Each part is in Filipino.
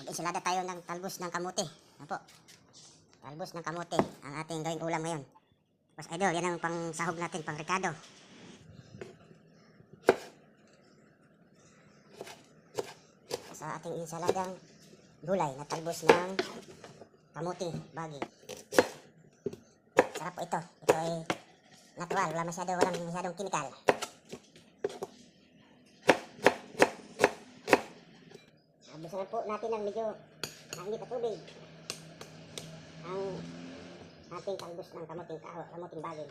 Mag-ensalada tayo ng talbos ng kamote. Ano po? Talbos ng kamote ang ating gawing ulam ngayon. Tapos idol, yan ang pang sahog natin, pang rekado. Sa ating ensaladang gulay na talbos ng kamote, bagi. Sarap po ito. Ito ay natural, walang masyadong kimikal. Abusan po natin ng medyo mainit na tubig ang ating talbos ng kamuting bagin.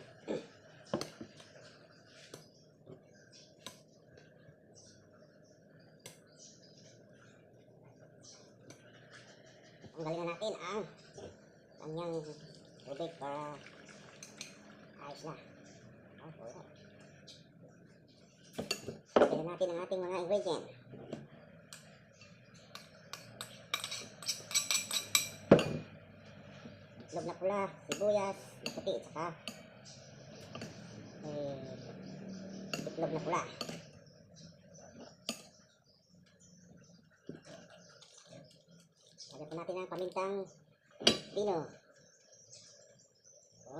Tanggalin na natin ang kanyang tubig para ayos na. Tanggalin natin ang ating mga ingredient. Itlog na pula, sibuyas, na puti, at saka itlog na pula. Lagyan po natin ang pamintang pino. So,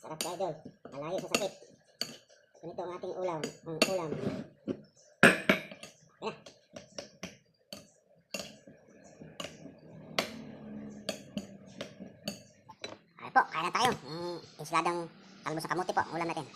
sarap ka idol, malayo sa sakit. Ganito ang ating ulam. Ayan. Ay po, kaya na tayo. Ensaladang talbos sa kamote po, ang ulam natin.